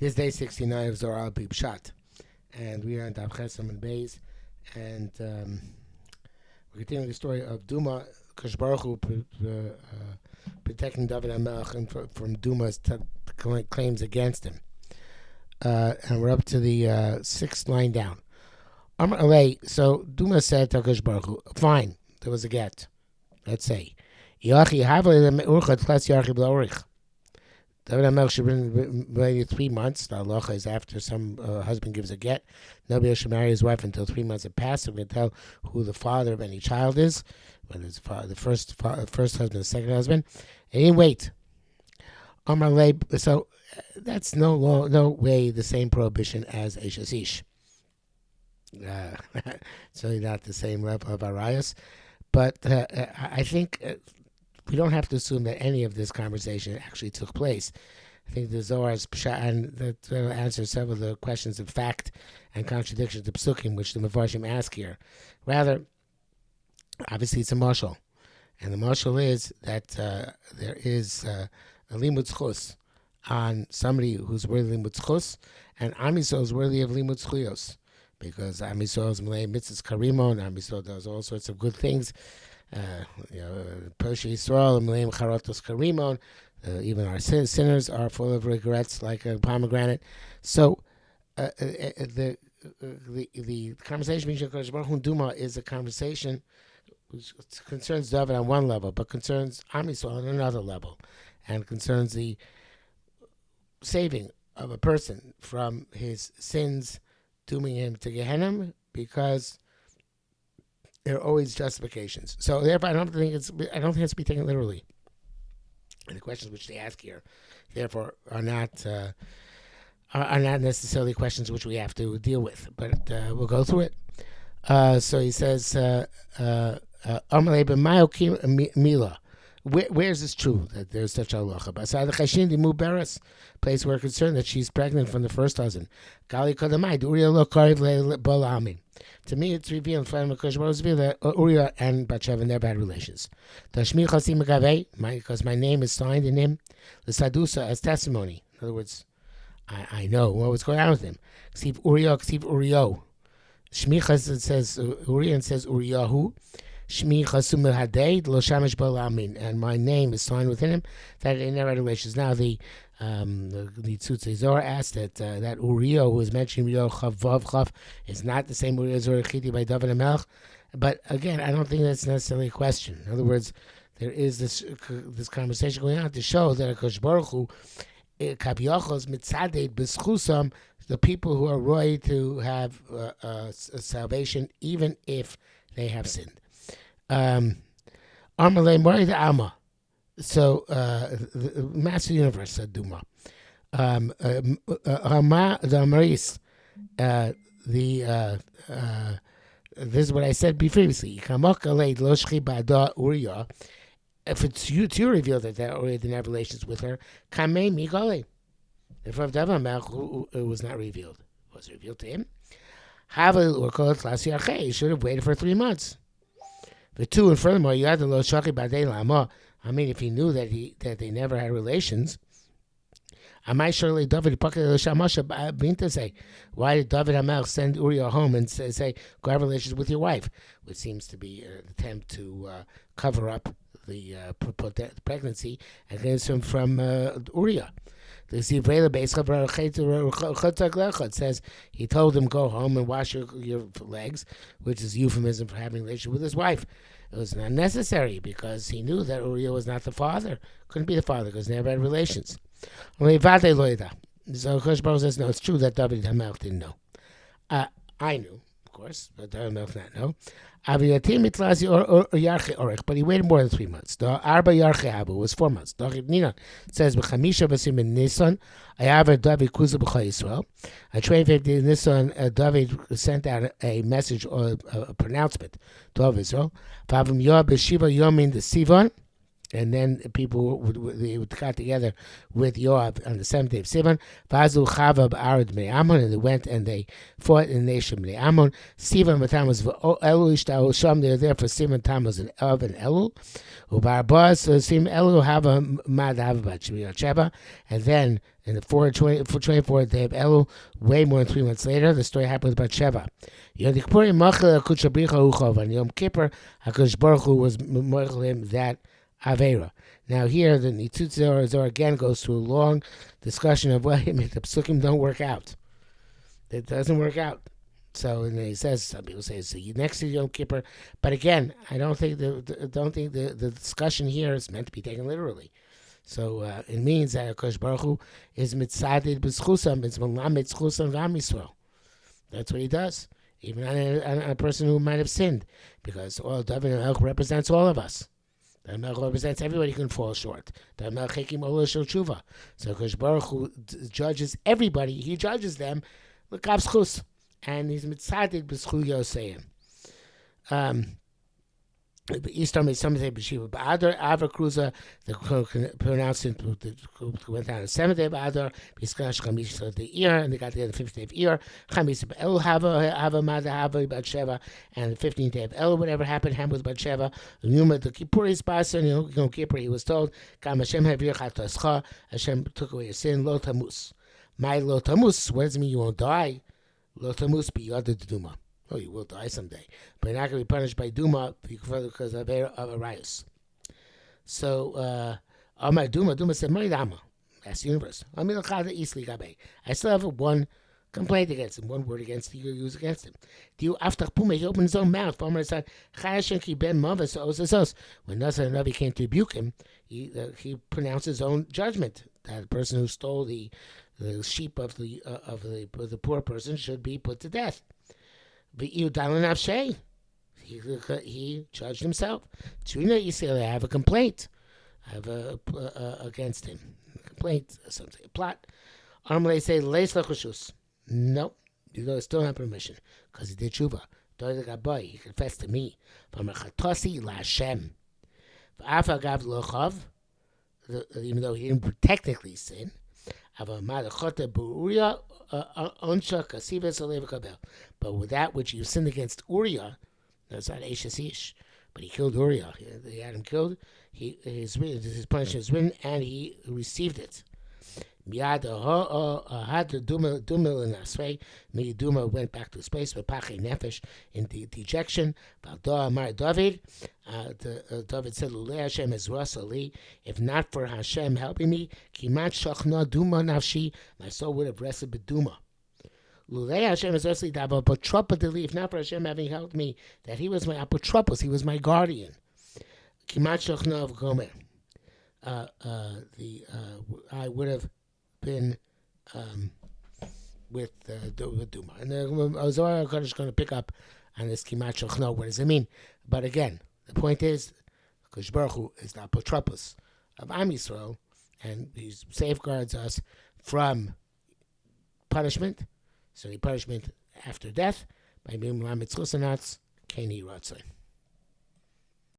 This day 69 of Zohar Pshat, and we are on Daf Chesam and Beis, and we're continuing the story of Duma, Kadosh Baruch Hu protecting Dovid HaMelech from Duma's claims against him. And we're up to the sixth line down. So Duma said to Kadosh Baruch Hu, fine, there was a get. Let's say. David HaMelech should been 3 months. The halacha is after some husband gives a get, nobody should marry his wife until 3 months have passed. So we can tell who the father of any child is, whether it's the first husband, the second husband. And he didn't wait. So that's no way the same prohibition as Eishes Ish. It's really not the same level of arayos. But I think we don't have to assume that any of this conversation actually took place. I think the Zohar's Pshat, and that answers several of the questions of fact and contradictions to Psukim, which the Mefarshim ask here. Rather, obviously it's a mashal. And the mashal is that there is a limud zchus on somebody who's worthy of limud zchus, and Am Yisrael is worthy of limud zchuyos. Because Am Yisrael is Melamed mitzvahs karimon, Am Yisrael does all sorts of good things. Poshe Yisrael, Melamed charotos karimon. Even our sinners are full of regrets like a pomegranate. So the conversation between Kadosh Baruch Hu and Duma is a conversation which concerns Dovid on one level, but concerns Am Yisrael on another level, and concerns the saving of a person from his sins, dooming him to Gehenna, because there are always justifications. So therefore, I don't think it's to be taken literally. And the questions which they ask here, therefore, are not necessarily questions which we have to deal with. But we'll go through it. So he says, Mila. Where is this true that there's such a halacha? Basad chashin dimu beres, place where concerned that she's pregnant from the first husband. Gali kodamai Uriah lo kariv le'balamin. To me, it's revealed from Kadosh Baruch Hu that Uriah and Bathsheba never had relations. Tashmi chasim megavei, because my name is signed in him. The sadusa as testimony. In other words, I know what was going on with him. Ksiv Uriah, Ksiv Uriah. Shmichas it says Uriah and says Uriyahu. Shmi Chasum Hadei Lo Shamish Balamin, and my name is signed within him that they never had relations. Now the Tzutz Zohar asked that Uriah, who is mentioned Uriah Chavav Chav, is not the same Uriah Zohar Chiti by Dovid HaMelech. But again, I don't think that's necessarily a question. In other words, there is this conversation going on to show that Kadosh Baruch Hu Kabiyachos Mitzaded B'Schusam, the people who are roy to have salvation even if they have sinned. Armalei Mori the Alma. So the Master Universe said Duma. The Amaris. This is what I said previously. If it's you revealed that Uriah didn't have relations with her, Kamei Migale. If Rav David HaMelech, it was not revealed. Was it revealed to him? He should have waited for 3 months. The two, and furthermore, you had the lo shaki badei lama. I mean, if he knew that they never had relations, I might surely Dovid say, why did Dovid HaMelech send Uriah home and say go have relations with your wife, which seems to be an attempt to cover up the pregnancy against him from Uriah. It says he told him go home and wash your legs, which is euphemism for having a relationship with his wife. It was not necessary because he knew that Uriah was not the father. Couldn't be the father because they never had relations. So Kadosh Baruch says, no, it's true that Dovid HaMelech didn't know. I knew, of course, but Dovid HaMelech not know. But he waited more than 3 months. The Arba Yarche was 4 months. It says, Nisan, I have a David Kuza B'chai Yisrael. On 25th Nisan, David sent out a message or a pronouncement to all of Israel. Favim Yah B'Shiva Yomin the Sivan. And then people they would got together with Yoav on the 7th day of Sivan. Vazu Chava B'Arad Bnei Ammon, and they went and they fought in the nation Bnei Ammon. Sivan Tammuz Elul Ishtau Sham. They were there for Sivan, Tammuz, and Av and Elul. Ubarabas Sim Elul Hava Mad Hava Bat Sheva. And then in the 24th day of Elul, way more than 3 months later, the story happened with Batsheva. Yom Kippur Machel Akush Bricha Uchov, and Yom Kippur Hakadosh Baruch Hu was machel him that Avera. Now here, the Nitzutz Zohar again goes through a long discussion of, well, the psukim don't work out. It doesn't work out. So, and he says, some people say it's next to Yom Kippur, but again, I don't think the discussion here is meant to be taken literally. So it means that Hakadosh Baruch Hu is mitzadid b'schusam, it's melamed schusam v'am Yisrael. That's what he does, even on a person who might have sinned, because all Dovid and Elch represents all of us. The Melech represents everybody who can fall short. The Melech Hekim Olah Shel Tshuva. So Hakadosh Baruch Hu judges everybody. He judges them l'kav schus, and he's mitzadik b'schu yoseim. Eastern may some say b'shiva b'adar Ava Cruza. The pronounced it went down the 7th day of Adar. B'yiskash Chamish of the Ear, and they got together the 5th day of Ear. Chamis b'Elul Hava Mada Hava Batsheva, and the 15th day of Elul. Whatever happened with Batsheva. Numa the Kippuris Basa. Yom Kippur. He was told, "Kam Hashem havir chatoscha." Hashem took away your sin. Lo tamus. My lo tamus. What does it mean? You won't die. Lo tamus b'yad Duma. Oh, you will die someday, but you're not going to be punished by Duma because of Arias. So, Amar Duma said, Dama. That's the universe. I still have one complaint against him, one word against you use against him. He opened his own mouth. When Nasa Navi came to rebuke him, he pronounced his own judgment. That the person who stole the sheep of the poor person should be put to death. He judged himself. I have a complaint. I have against him. A complaint, something, a plot. Armlay say, no, you still have permission because he did tshuva. He confessed to me. Hashem. Even though he didn't technically sin. But with that which you sinned against Uriah, that's not Eshes Ish, but he killed Uriah. He had him killed. His punishment is written, and he received it. Duma went back to his place with Pache Nefesh in dejection. Dovid said, Lulei Hashem is Rasali. If not for Hashem helping me, Kimat Shachna Duma Nafshi, my soul would have rested with Duma. Lulei Hashem is Rasali Dava, but Tropatili, if not for Hashem having helped me, that he was my apotropos, he was my guardian. Kimat Shachna of Gomer. I would have been with Duma. And the Zohar is going to pick up on this Kimat Shachno. What does it mean? But again, the point is, Hakadosh Baruch Hu is the apotropos of Am Yisrael, and he safeguards us from punishment. So the punishment after death by being Melamed Zechus Keni Ratzon.